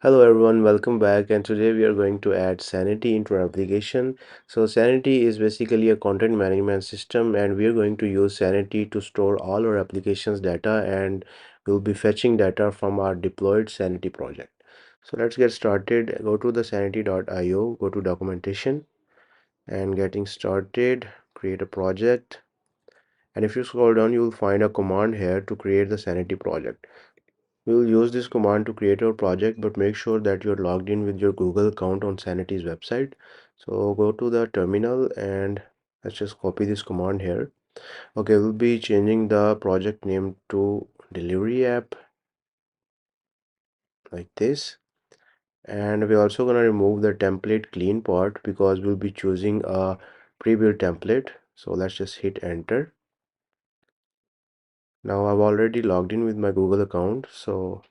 Hello everyone, welcome back, and today we are going to add Sanity into our application. So Sanity is basically a content management system, and we are going to use Sanity to store all our applications data, and we'll be fetching data from our deployed Sanity project. So let's get started. Go to the sanity.io, go to documentation and getting started, create a project. And if you scroll down, you will find a command here to create the Sanity project. We will use this command to create our project, but make sure that you're logged in with your Google account on Sanity's website. So go to the terminal and let's just copy this command here. Okay, we'll be changing the project name to delivery app like this. And we're also going to remove the template clean part because we'll be choosing a pre-built template. So let's just hit enter. Now I've already logged in with my Google account, so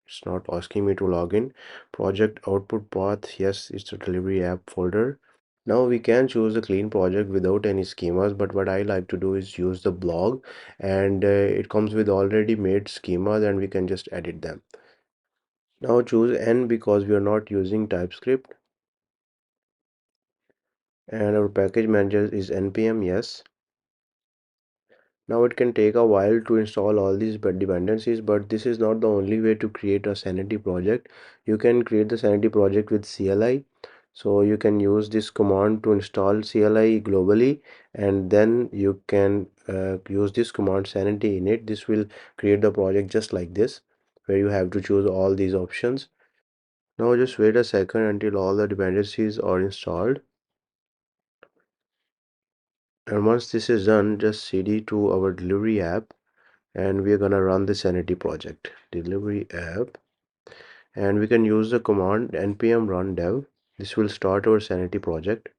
it's not asking me to log in. Project output path, yes, it's a delivery app folder. Now we can choose a clean project without any schemas, but what I like to do is use the blog, and it comes with already made schemas and we can just edit them. Now choose N because we are not using TypeScript, and our package manager is npm, yes. Now it can take a while to install all these dependencies, but this is not the only way to create a Sanity project. You can create the Sanity project with CLI. So you can use this command to install CLI globally, and then you can use this command sanity init. This will create the project just like this, where you have to choose all these options. Now just wait a second until all the dependencies are installed. And once this is done, just cd to our delivery app, and we're gonna run the Sanity project delivery app, and we can use the command npm run dev. This will start our Sanity project.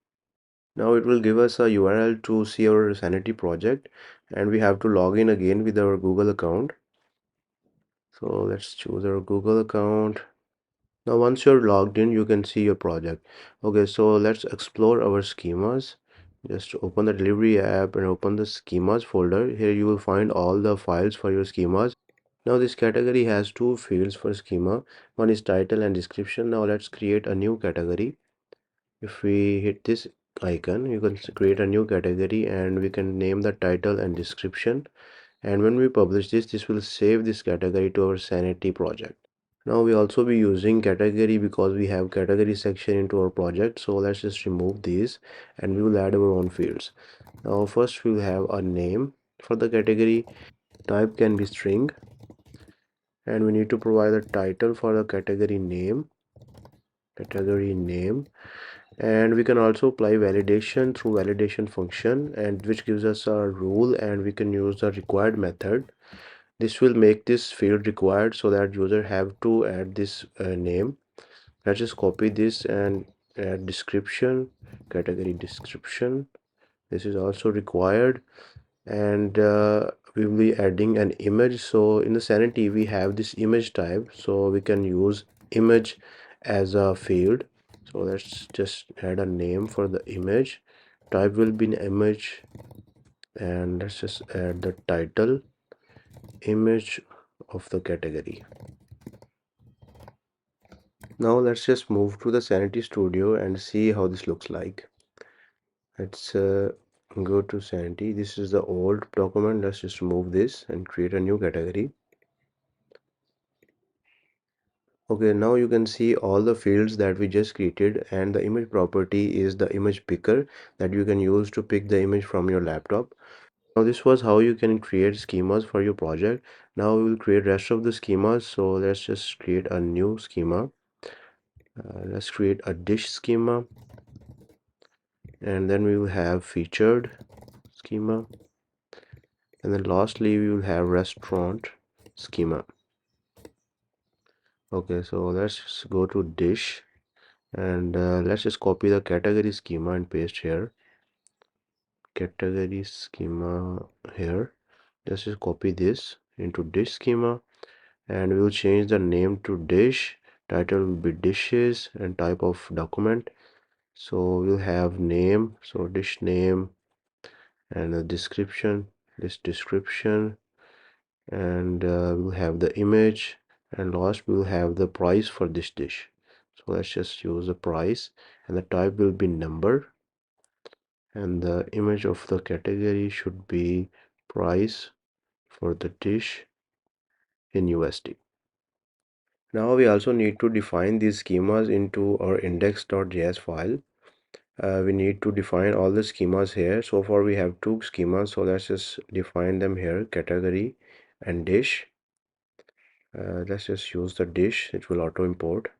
Now it will give us a URL to see our Sanity project, and we have to log in again with our Google account. So let's choose our Google account. Now once you're logged in, you can see your project. Okay, so let's explore our schemas. Just open the delivery app and open the schemas folder. Here you will find all the files for your schemas. Now this category has two fields for schema. One is title and description. Now let's create a new category. If we hit this icon, you can create a new category and we can name the title and description. And when we publish this, this will save this category to our Sanity project. Now we also be using category because we have category section into our project. So let's just remove these and we will add our own fields. Now first we'll have a name for the category. Type can be string, and we need to provide a title for the category name, and we can also apply validation through validation function, and which gives us a rule, and we can use the required method. This will make this field required so that user have to add this name. Let's just copy this and add description, category description. This is also required, and we will be adding an image. So in the Sanity we have this image type, so we can use image as a field. So let's just add a name for the image. Type will be an image, and let's just add the title image of the category. Now let's just move to the Sanity Studio and see how this looks like. Let's go to Sanity. This is the old document. Let's just remove this and create a new category. Okay, now you can see all the fields that we just created, and the image property is the image picker that you can use to pick the image from your laptop. Now this was how you can create schemas for your project. Now we will create rest of the schemas. So let's just create a new schema. Let's create a dish schema, and then we will have featured schema, and then lastly we will have restaurant schema. Okay, so let's just go to dish, and let's just copy the category schema and paste here. Category schema here. Let's just copy this into dish schema, and we will change the name to dish. Title will be dishes, and type of document. So we'll have name, so dish name, and a description, this description, and we'll have the image. and last we'll have the price for this dish. So let's just use the price, and the type will be number, and the image of the category should be price for the dish in USD. Now we also need to define these schemas into our index.js file. We need to define all the schemas here. So far we have two schemas, so let's just define them here, category and dish. Let's just use the dish, it will auto import.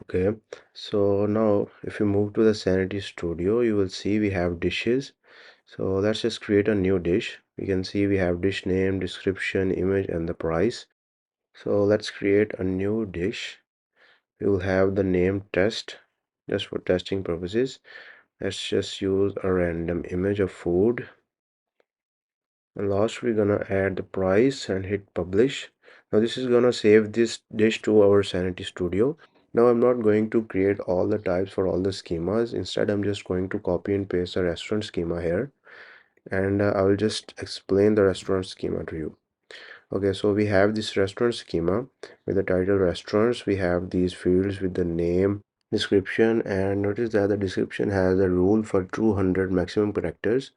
Okay, so now if you move to the Sanity Studio, you will see we have dishes. So let's just create a new dish. We can see we have dish name, description, image, and the price. So let's create a new dish. We will have the name test, just for testing purposes. Let's just use a random image of food. And last we're gonna add the price and hit publish. Now this is gonna save this dish to our Sanity Studio. Now I'm not going to create all the types for all the schemas. Instead, I'm just going to copy and paste the restaurant schema here, and I will just explain the restaurant schema to you. Okay, so we have this restaurant schema with the title restaurants. We have these fields with the name, description, and notice that the description has a rule for 200 maximum characters.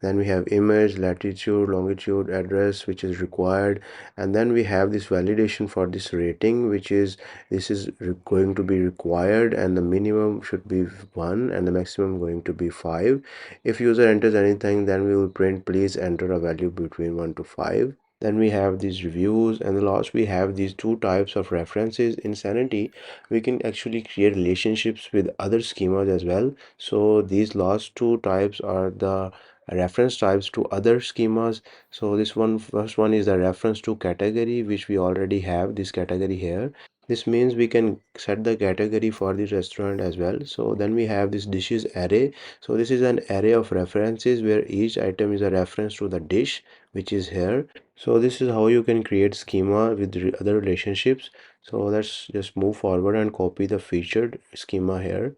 Then we have image, latitude, longitude, address, which is required, and then we have this validation for this rating, which is this is going to be required, and the minimum should be 1 and the maximum going to be 5. If user enters anything, then we will print please enter a value between 1 to 5. Then we have these reviews, and the last we have these two types of references. In Sanity, we can actually create relationships with other schemas as well. So these last two types are the reference types to other schemas. So this one, first one is the reference to category, which we already have this category here. This means we can set the category for the restaurant as well. So then we have this dishes array. So this is an array of references where each item is a reference to the dish, which is here. So this is how you can create schema with other relationships. So let's just move forward and copy the featured schema here.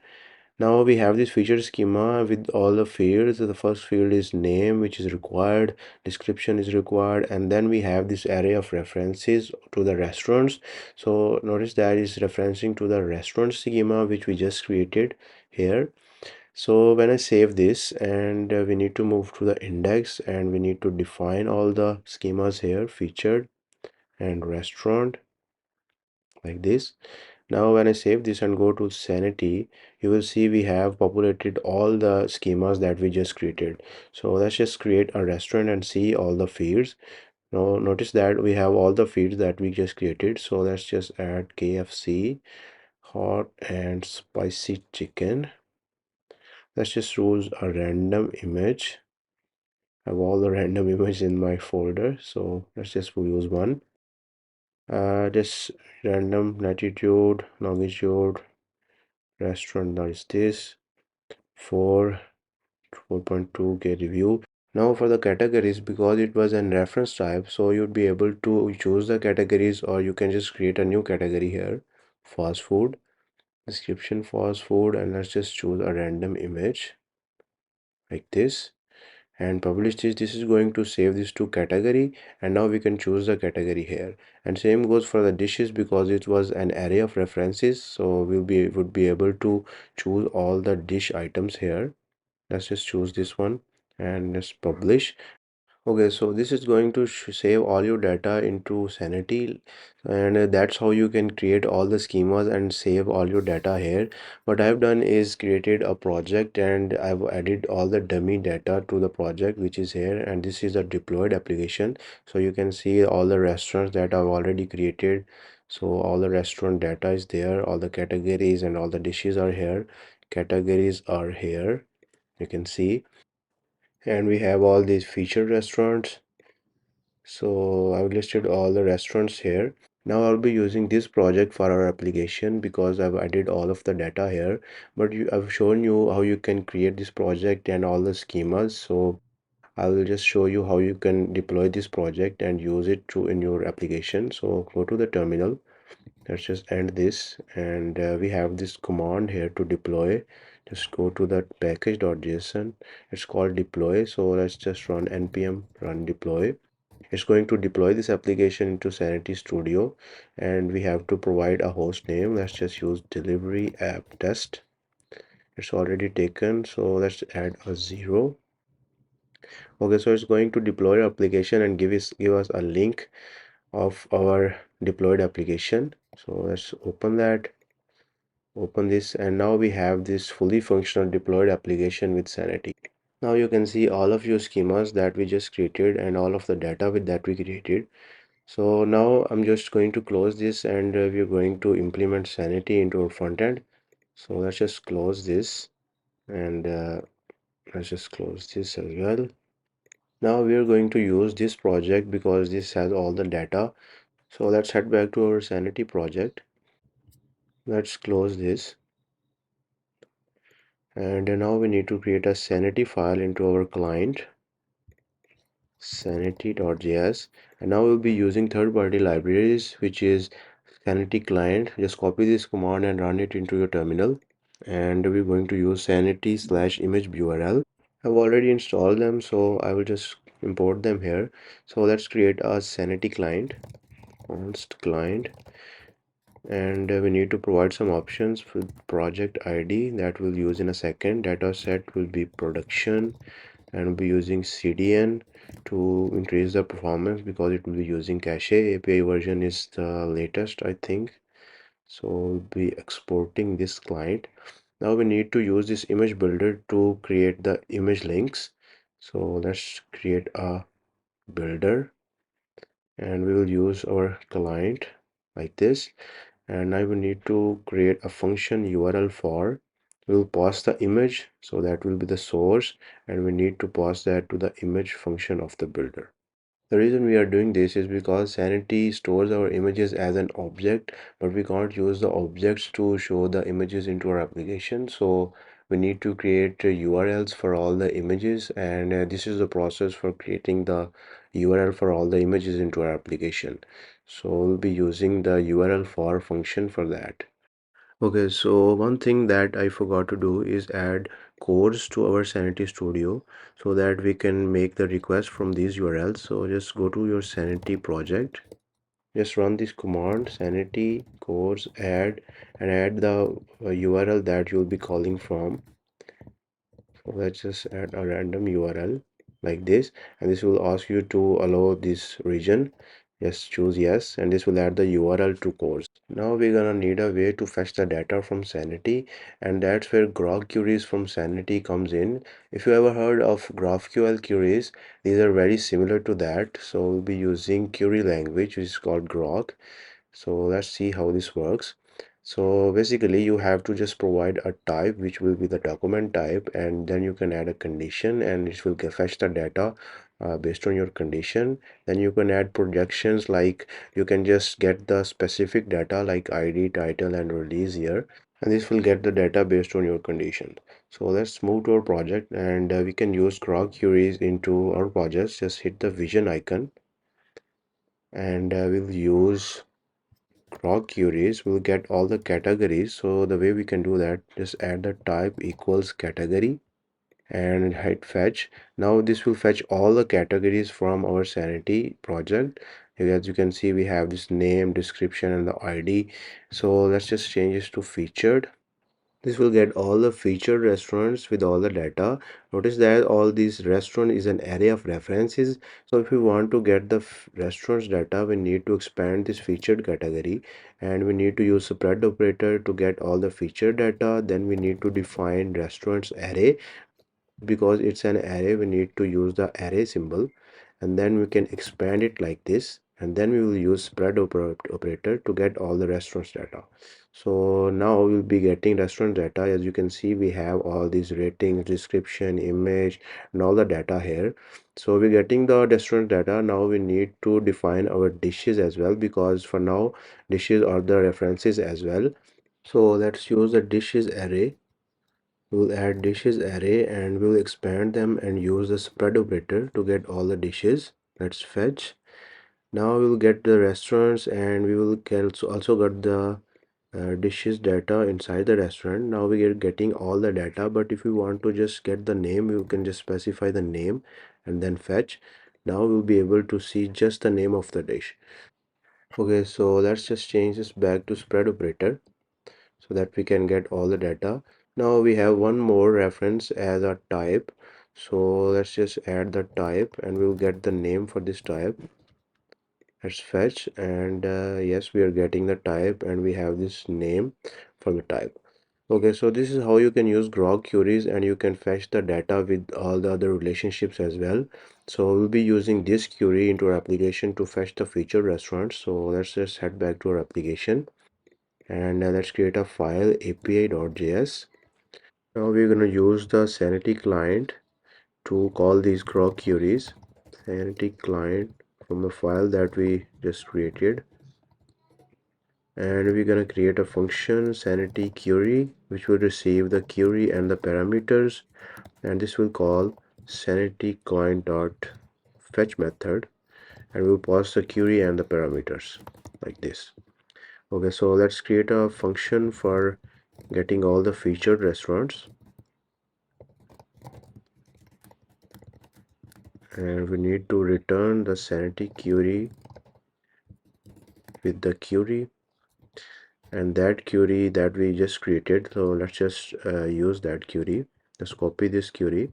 Now we have this feature schema with all the fields. The first field is name, which is required, description is required, and then we have this array of references to the restaurants. So notice that is referencing to the restaurant schema which we just created here. So when I save this, and we need to move to the index, and we need to define all the schemas here, featured and restaurant, like this. Now when I save this and go to Sanity, you will see we have populated all the schemas that we just created. So let's just create a restaurant and see all the fields. Now notice that we have all the fields that we just created. So let's just add KFC, hot and spicy chicken. Let's just use a random image. I have all the random images in my folder. So let's just use one. This random latitude, longitude, restaurant, that is this 4.2k review. Now for the categories, because it was a reference type, so you'd be able to choose the categories, or you can just create a new category here, fast food, description fast food, and let's just choose a random image like this and publish this. This is going to save this to category, and now we can choose the category here. And same goes for the dishes, because it was an array of references, so would be able to choose all the dish items here. Let's just choose this one and let's publish. Okay, so this is going to save all your data into Sanity, and that's how you can create all the schemas and save all your data here. What I've done is created a project, and I've added all the dummy data to the project, which is here, and this is a deployed application. So you can see all the restaurants that I've already created. So all the restaurant data is there, all the categories and all the dishes are here. Categories are here, you can see, and we have all these featured restaurants. So I've listed all the restaurants here. Now I'll be using this project for our application because I've added all of the data here, but I've shown you how you can create this project and all the schemas. So I will just show you how you can deploy this project and use it to in your application. So go to the terminal. Let's just end this, and we have this command here to deploy. Just go to that package.json. It's called deploy. So let's just run npm run deploy. It's going to deploy this application into Sanity Studio, and we have to provide a host name. Let's just use delivery app test. It's already taken, so let's add a 0. Okay, so it's going to deploy our application and give us a link of our deployed application. So let's open this, and now we have this fully functional deployed application with Sanity. Now you can see all of your schemas that we just created and all of the data with that we created. So now I'm just going to close this, and we're going to implement Sanity into our front end. So let's just close this, and let's just close this as well. Now we are going to use this project because this has all the data. So let's head back to our Sanity project. Let's close this, and now we need to create a Sanity file into our client, sanity.js, and now we'll be using third-party libraries, which is Sanity client. Just copy this command and run it into your terminal, and we're going to use sanity slash image url. I've already installed them, so I will just import them here. So let's create a Sanity client, const client, and we need to provide some options for project ID that we'll use in a second. Data set will be production, and we'll be using CDN to increase the performance because it will be using cache. API version is the latest, I think. So we'll be exporting this client. Now we need to use this image builder to create the image links. So let's create a builder, and we will use our client like this. And I will need to create a function URL for. We'll pass the image, so that will be the source, and we need to pass that to the image function of the builder. The reason we are doing this is because Sanity stores our images as an object, but we can't use the objects to show the images into our application. So we need to create URLs for all the images, and this is the process for creating the URL for all the images into our application. So we'll be using the URL for function for that. Okay, so one thing that I forgot to do is add codes to our Sanity Studio so that we can make the request from these URLs. So just go to your Sanity project, just run this command sanity codes add, and add the URL that you'll be calling from. So let's just add a random URL like this, and this will ask you to allow this region. Just choose yes, and this will add the URL to course. Now we're gonna need a way to fetch the data from Sanity, and that's where Groq queries from Sanity comes in. If you ever heard of GraphQL queries, these are very similar to that. So we'll be using query language, which is called Groq. So let's see how this works. So basically you have to just provide a type, which will be the document type, and then you can add a condition, and it will fetch the data based on your condition. Then you can add projections, like you can just get the specific data like ID, title, and release year, and this will get the data based on your condition. So let's move to our project, and we can use Groq queries into our projects. Just hit the vision icon, and we'll use Groq queries. Will get all the categories. So the way we can do that, just add the type equals category and hit fetch. Now this will fetch all the categories from our Sanity project. As you can see, we have this name, description, and the ID. So let's just change this to featured. This will get all the featured restaurants with all the data. Notice that all these restaurant is an array of references. So if we want to get the restaurants data, we need to expand this featured category, and we need to use spread operator to get all the featured data. Then we need to define restaurants array. Because it's an array, we need to use the array symbol, and then we can expand it like this, and then we will use spread operator to get all the restaurants data. So now we'll be getting restaurant data. As you can see, we have all these ratings, description, image, and all the data here. So we're getting the restaurant data. Now we need to define our dishes as well, because for now dishes are the references as well. So let's use the dishes array. We'll add dishes array, and we'll expand them and use the spread operator to get all the dishes. Let's fetch. Now we will get the restaurants, and we will also get the dishes data inside the restaurant. Now we are getting all the data, but if we want to just get the name, you can just specify the name and then fetch. Now we'll be able to see just the name of the dish. Okay, so let's just change this back to spread operator so that we can get all the data. Now we have one more reference as a type. So let's just add the type and we'll get the name for this type. Let's fetch, and yes, we are getting the type and we have this name for the type. Okay, so this is how you can use Groq queries and you can fetch the data with all the other relationships as well. So we'll be using this query into our application to fetch the featured restaurants. So let's just head back to our application and let's create a file api.js. Now we're going to use the Sanity client to call these Groq queries. Sanity client from the file that we just created, and we're going to create a function sanity query which will receive the query and the parameters, and this will call sanity client dot fetch method, and we'll pass the query and the parameters like this. Okay, so let's create a function for getting all the featured restaurants, and we need to return the sanity query with the query and that query that we just created. So let's just use that query. Just copy this query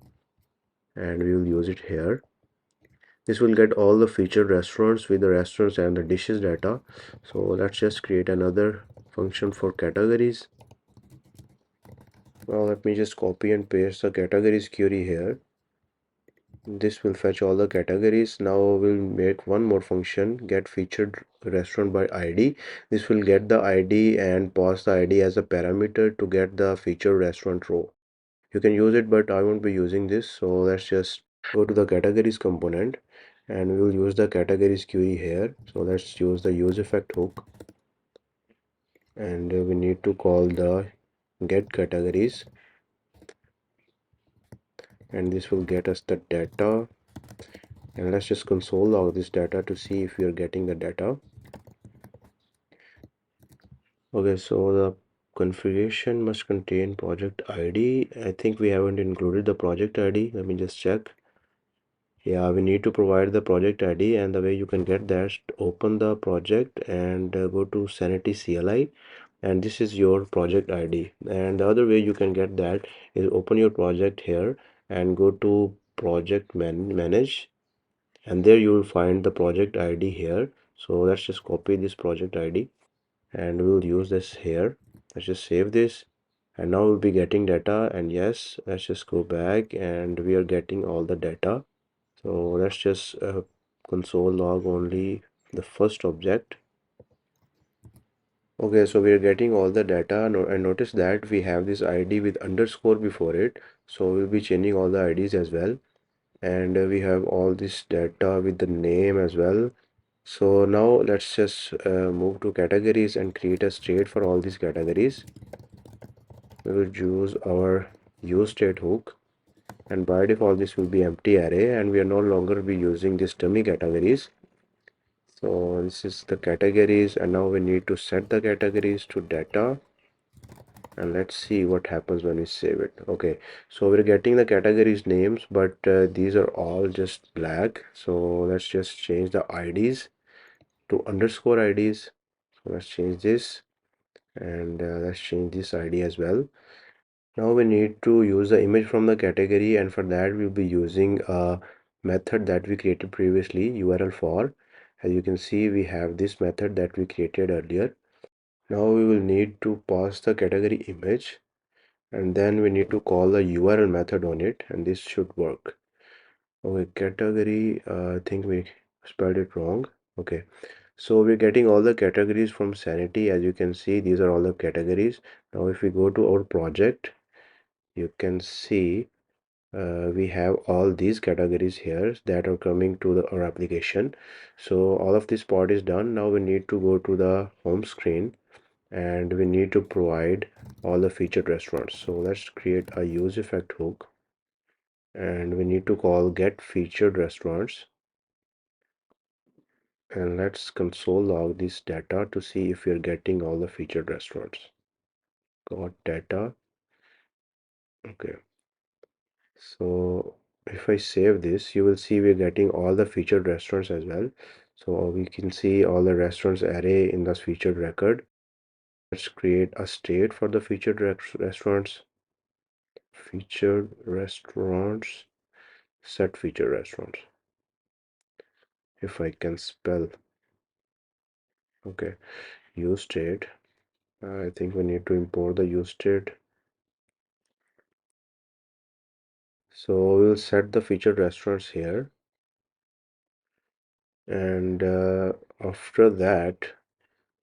and we will use it here. This will get all the featured restaurants with the restaurants and the dishes data. So let's just create another function for categories. Now let me just copy and paste the categories query here. This will fetch all the categories. Now we'll make one more function, get featured restaurant by ID. This will get the ID and pass the ID as a parameter to get the featured restaurant row. You can use it, but I won't be using this. So let's just go to the categories component and we will use the categories query here. So let's use the use effect hook, and we need to call the get categories, and this will get us the data. And let's just console log this data to see if we are getting the data. Okay, so the configuration must contain project ID. I think we haven't included the project ID. Let me just check. Yeah, we need to provide the project ID, and the way you can get that, open the project and go to Sanity CLI, and this is your project ID. And the other way you can get that is open your project here and go to project manage, and there you will find the project ID here. So let's just copy this project ID and we'll use this here. Let's just save this, and now we'll be getting data. And yes, let's just go back and we are getting all the data. So let's just console log only the first object. Okay, so we are getting all the data, and notice that we have this ID with underscore before it. So we'll be changing all the IDs as well, and we have all this data with the name as well. So now let's just move to categories and create a state for all these categories. We will use our use state hook, and by default this will be empty array, and we are no longer be using this dummy categories. So this is the categories, and now we need to set the categories to data, and let's see what happens when we save it. Okay, so we're getting the categories names, but these are all just black. So let's just change the IDs to underscore IDs. So let's change this, and let's change this ID as well. Now we need to use the image from the category, and for that we'll be using a method that we created previously, URL for. As you can see, we have this method that we created earlier. Now we will need to pass the category image, and then we need to call the URL method on it, and this should work. Okay, category, I think we spelled it wrong. Okay, so we're getting all the categories from Sanity. As you can see, these are all the categories. Now if we go to our project, you can see we have all these categories here that are coming to our application. So all of this part is done. Now we need to go to the home screen and we need to provide all the featured restaurants. So let's create a use effect hook, and we need to call get featured restaurants, and let's console log this data to see if we're getting all the featured restaurants. Got data. Okay, so if I save this, you will see we're getting all the featured restaurants as well. So we can see all the restaurants array in this featured record. Let's create a state for the featured restaurants. Featured restaurants, set featured restaurants. If I can spell, okay, use state. I think we need to import the use state. So we'll set the featured restaurants here, and after that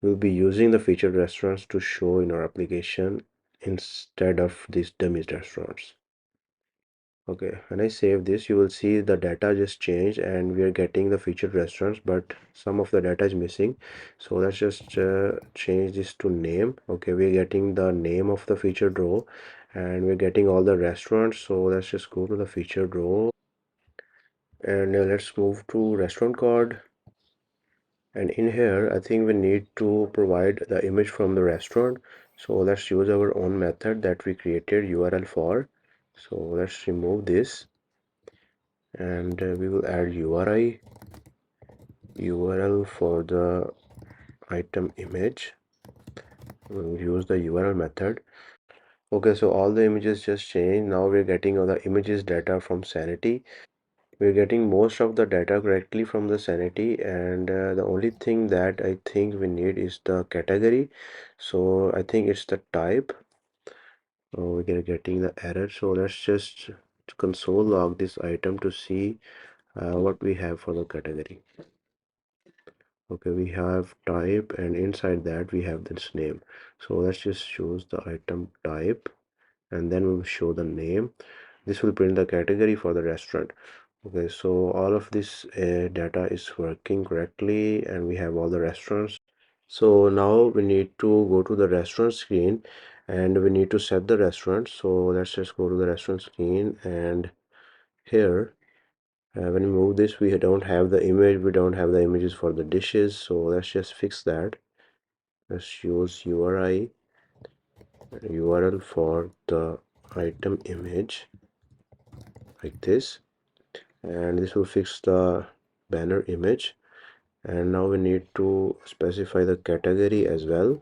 we'll be using the featured restaurants to show in our application instead of these dummy restaurants. Okay, when I save this, you will see the data just changed and we are getting the featured restaurants, but some of the data is missing. So let's just change this to name. Okay, we're getting the name of the featured row and we're getting all the restaurants. So let's just go to the featured row and let's move to restaurant card. And in here I think we need to provide the image from the restaurant, so let's use our own method that we created URL for. So let's remove this and we will add URL for the item image. We'll use the URL method. Okay, so all the images just changed. Now we're getting all the images data from Sanity. We're getting most of the data correctly from the Sanity, and the only thing that I think we need is the category. So I think it's the type. Oh, we're getting the error, so let's just console log this item to see what we have for the category. Okay, we have type and inside that we have this name. So let's just choose the item type and then we'll show the name. This will print the category for the restaurant. Okay, so all of this data is working correctly and we have all the restaurants. So now we need to go to the restaurant screen and we need to set the restaurant. So let's just go to the restaurant screen, and here when we move this, we don't have the image, we don't have the images for the dishes. So let's just fix that. Let's use URL for the item image like this, and this will fix the banner image. And now we need to specify the category as well.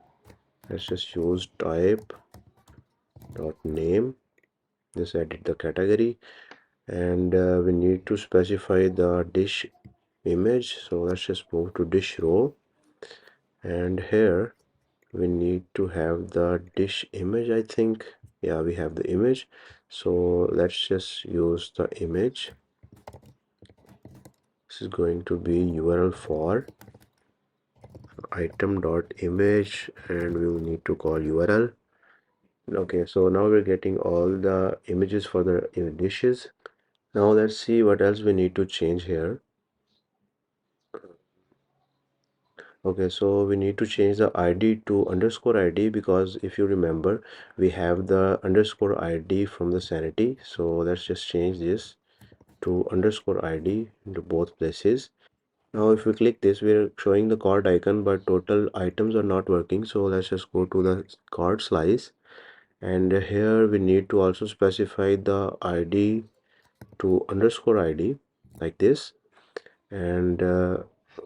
Let's just use type dot name. This edit the category, and we need to specify the dish image. So let's just move to dish row, and here we need to have the dish image. I think, yeah, we have the image. So let's just use the image. This is going to be URL for item dot image, and we will need to call URL. Okay, so now we're getting all the images for the dishes. Now let's see what else we need to change here. Okay, so we need to change the ID to underscore ID, because if you remember, we have the underscore ID from the Sanity. So let's just change this to underscore ID into both places. Now if we click this, we're showing the cart icon, but total items are not working. So let's just go to the cart slice, and here we need to also specify the ID to underscore ID like this, and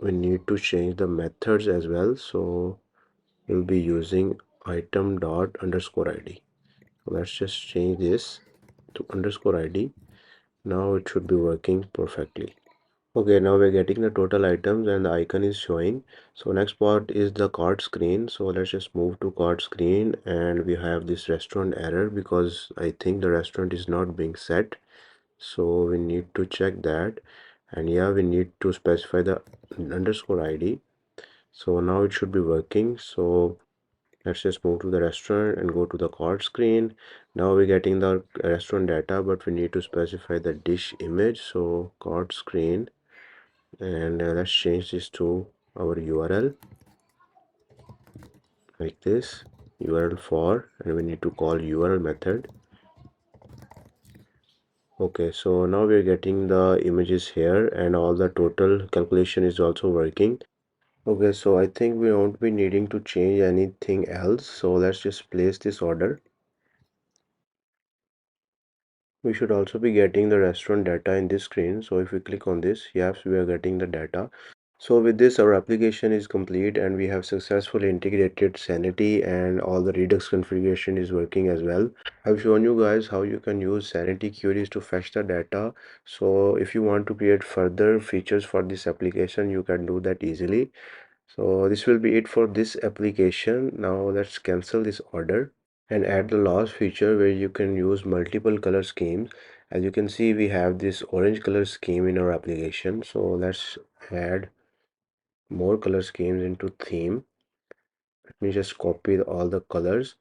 we need to change the methods as well. So we'll be using item dot underscore ID. So let's just change this to underscore ID. Now it should be working perfectly. Okay, now we're getting the total items and the icon is showing. So next part is the cart screen. So let's just move to cart screen, and we have this restaurant error because I think the restaurant is not being set. So we need to check that, and yeah, we need to specify the underscore ID. So now it should be working. So let's just move to the restaurant and go to the cart screen. Now we're getting the restaurant data, but we need to specify the dish image. So cart screen, and let's change this to our URL like this, URL for, and we need to call URL method. Okay, so now we're getting the images here and all the total calculation is also working. Okay, so I think we won't be needing to change anything else, so let's just place this order. We should also be getting the restaurant data in this screen. So if we click on this, yes, we are getting the data. So with this, our application is complete and we have successfully integrated Sanity, and all the Redux configuration is working as well. I've shown you guys how you can use Sanity queries to fetch the data. So if you want to create further features for this application, you can do that easily. So this will be it for this application. Now let's cancel this order and add the last feature where you can use multiple color schemes. As you can see, we have this orange color scheme in our application. So let's add more color schemes into theme. Let me just copy all the colors.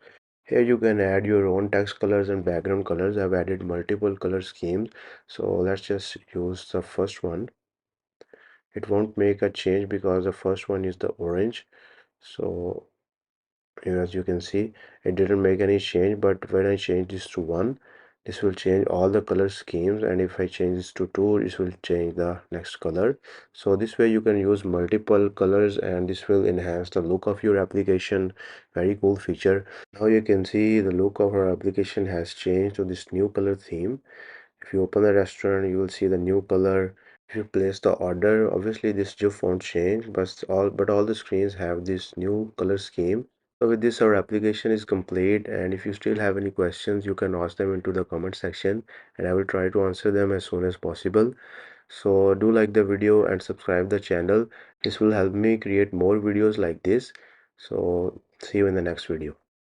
Here you can add your own text colors and background colors. I've added multiple color schemes. So let's just use the first one. It won't make a change because the first one is the orange. So as you can see, it didn't make any change, but when I change this to 1, this will change all the color schemes, and if I change this to 2, this will change the next color. So this way you can use multiple colors and this will enhance the look of your application. Very cool feature. Now you can see the look of our application has changed to this new color theme. If you open the restaurant, you will see the new color. If you place the order, obviously this GIF won't change, but all the screens have this new color scheme. So with this, our application is complete, and if you still have any questions, you can ask them into the comment section and I will try to answer them as soon as possible. So do like the video and subscribe the channel. This will help me create more videos like this. So see you in the next video.